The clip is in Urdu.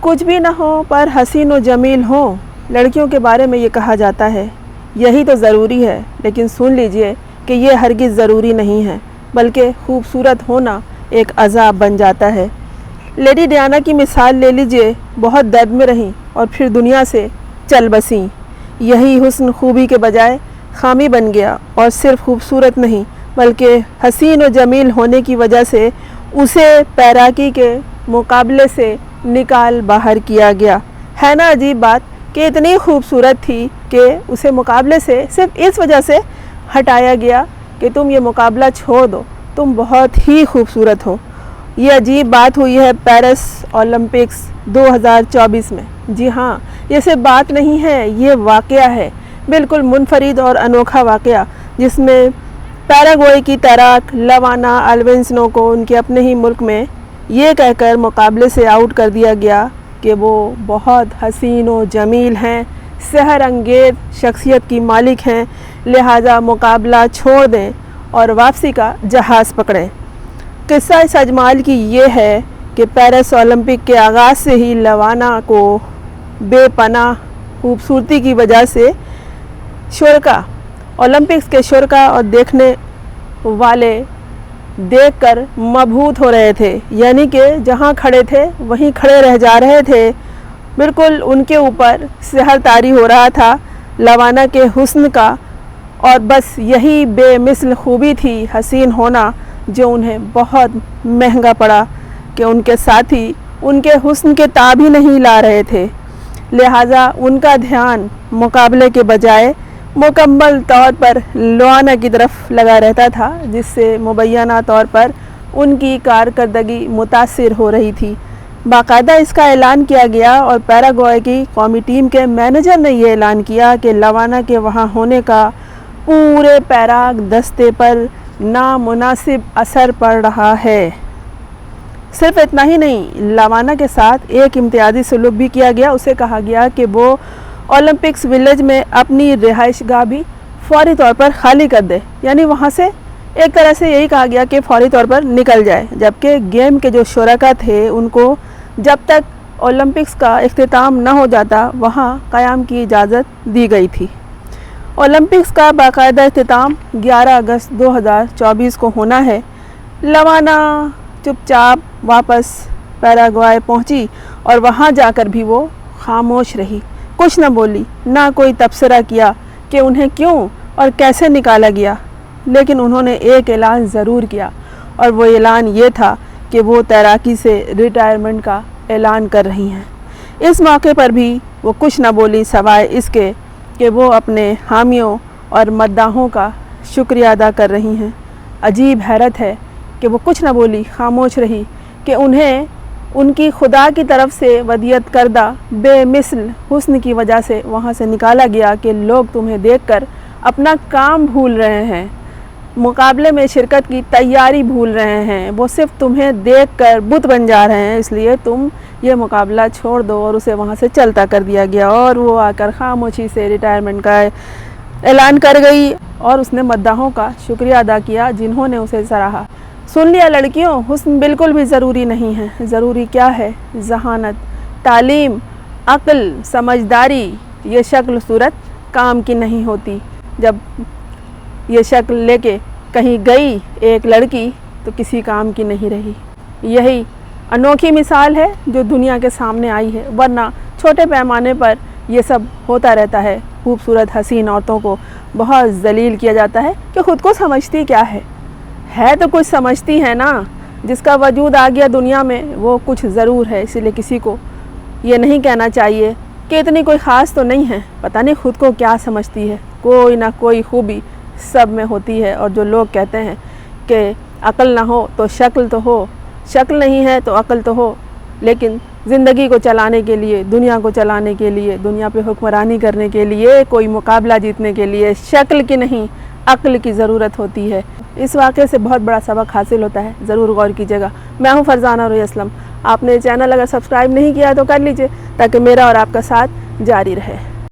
کچھ بھی نہ ہو پر حسین و جمیل ہو، لڑکیوں کے بارے میں یہ کہا جاتا ہے۔ یہی تو ضروری ہے، لیکن سن لیجئے کہ یہ ہرگز ضروری نہیں ہے، بلکہ خوبصورت ہونا ایک عذاب بن جاتا ہے۔ لیڈی ڈیانا کی مثال لے لیجئے، بہت درد میں رہیں اور پھر دنیا سے چل بسیں۔ یہی حسن خوبی کے بجائے خامی بن گیا، اور صرف خوبصورت نہیں بلکہ حسین و جمیل ہونے کی وجہ سے اسے پیراکی کے مقابلے سے نکال باہر کیا گیا۔ ہے نا عجیب بات کہ اتنی خوبصورت تھی کہ اسے مقابلے سے صرف اس وجہ سے ہٹایا گیا کہ تم یہ مقابلہ چھوڑ دو، تم بہت ہی خوبصورت ہو۔ یہ عجیب بات ہوئی ہے پیرس اولمپکس 2024 میں۔ جی ہاں، یہ صرف بات نہیں ہے، یہ واقعہ ہے، بالکل منفرد اور انوکھا واقعہ، جس میں پیراگوئے کی تیراک لوانا الوینسنو کو ان کے اپنے ہی ملک میں یہ کہہ کر مقابلے سے آؤٹ کر دیا گیا کہ وہ بہت حسین و جمیل ہیں، سحر انگیز شخصیت کی مالک ہیں، لہٰذا مقابلہ چھوڑ دیں اور واپسی کا جہاز پکڑیں۔ قصہ اس اجمال کی یہ ہے کہ پیرس اولمپک کے آغاز سے ہی لوانا کو بے پناہ خوبصورتی کی وجہ سے شرکاء اولمپکس کے شرکاء اور دیکھنے والے دیکھ کر مبہوت ہو رہے تھے، یعنی کہ جہاں کھڑے تھے وہیں کھڑے رہ جا رہے تھے، بالکل ان کے اوپر سحر طاری ہو رہا تھا لوانا کے حسن کا، اور بس یہی بے مثل خوبی تھی، حسین ہونا، جو انہیں بہت مہنگا پڑا کہ ان کے ساتھی ان کے حسن کے تاب ہی نہیں لا رہے تھے، لہٰذا ان کا دھیان مقابلے کے بجائے مکمل طور پر لوانا کی طرف لگا رہتا تھا، جس سے مبینہ طور پر ان کی کارکردگی متاثر ہو رہی تھی۔ باقاعدہ اس کا اعلان کیا گیا اور پیراگوئے کی قومی ٹیم کے مینیجر نے یہ اعلان کیا کہ لوانا کے وہاں ہونے کا پورے پیراگ دستے پر نامناسب اثر پڑ رہا ہے۔ صرف اتنا ہی نہیں، لوانا کے ساتھ ایک امتیازی سلوک بھی کیا گیا، اسے کہا گیا کہ وہ اولمپکس ولیج میں اپنی رہائش گاہ بھی فوری طور پر خالی کر دے، یعنی وہاں سے ایک طرح سے یہی کہا گیا کہ فوری طور پر نکل جائے، جبکہ گیم کے جو شرکاء تھے ان کو جب تک اولمپکس کا اختتام نہ ہو جاتا وہاں قیام کی اجازت دی گئی تھی۔ اولمپکس کا باقاعدہ اختتام 11 اگست 2024 کو ہونا ہے۔ لوانا چپ چاپ واپس پیراگوئے پہنچی اور وہاں جا کر بھی وہ خاموش رہی، کچھ نہ بولی، نہ کوئی تبصرہ کیا کہ انہیں کیوں اور کیسے نکالا گیا، لیکن انہوں نے ایک اعلان ضرور کیا، اور وہ اعلان یہ تھا کہ وہ تیراکی سے ریٹائرمنٹ کا اعلان کر رہی ہیں۔ اس موقع پر بھی وہ کچھ نہ بولی سوائے اس کے کہ وہ اپنے حامیوں اور مداحوں کا شکریہ ادا کر رہی ہیں۔ عجیب حیرت ہے کہ وہ کچھ نہ بولی، خاموش رہی کہ انہیں ان کی خدا کی طرف سے ودیعت کردہ بے مثل حسن کی وجہ سے وہاں سے نکالا گیا کہ لوگ تمہیں دیکھ کر اپنا کام بھول رہے ہیں، مقابلے میں شرکت کی تیاری بھول رہے ہیں، وہ صرف تمہیں دیکھ کر بت بن جا رہے ہیں، اس لیے تم یہ مقابلہ چھوڑ دو، اور اسے وہاں سے چلتا کر دیا گیا، اور وہ آ کر خاموشی سے ریٹائرمنٹ کا اعلان کر گئی، اور اس نے مداحوں کا شکریہ ادا کیا جنہوں نے اسے سراہا۔ سن لیا لڑکیوں، حسن بالکل بھی ضروری نہیں ہے، ضروری کیا ہے؟ ذہانت، تعلیم، عقل، سمجھداری۔ یہ شکل صورت کام کی نہیں ہوتی۔ جب یہ شکل لے کے کہیں گئی ایک لڑکی تو کسی کام کی نہیں رہی۔ یہی انوکھی مثال ہے جو دنیا کے سامنے آئی ہے، ورنہ چھوٹے پیمانے پر یہ سب ہوتا رہتا ہے۔ خوبصورت حسین عورتوں کو بہت ذلیل کیا جاتا ہے کہ خود کو سمجھتی کیا ہے تو کچھ سمجھتی ہے نا، جس کا وجود آ گیا دنیا میں وہ کچھ ضرور ہے، اسی لیے کسی کو یہ نہیں کہنا چاہیے کہ اتنی کوئی خاص تو نہیں ہے، پتہ نہیں خود کو کیا سمجھتی ہے۔ کوئی نہ کوئی خوبی سب میں ہوتی ہے، اور جو لوگ کہتے ہیں کہ عقل نہ ہو تو شکل تو ہو، شکل نہیں ہے تو عقل تو ہو، لیکن زندگی کو چلانے کے لیے، دنیا کو چلانے کے لیے، دنیا پہ حکمرانی کرنے کے لیے، کوئی مقابلہ جیتنے کے لیے شکل کی نہیں عقل کی ضرورت ہوتی ہے۔ اس واقعے سے بہت بڑا سبق حاصل ہوتا ہے، ضرور غور کیجیے گا۔ میں ہوں فرزانہ روی اسلم۔ آپ نے چینل اگر سبسکرائب نہیں کیا تو کر لیجئے تاکہ میرا اور آپ کا ساتھ جاری رہے۔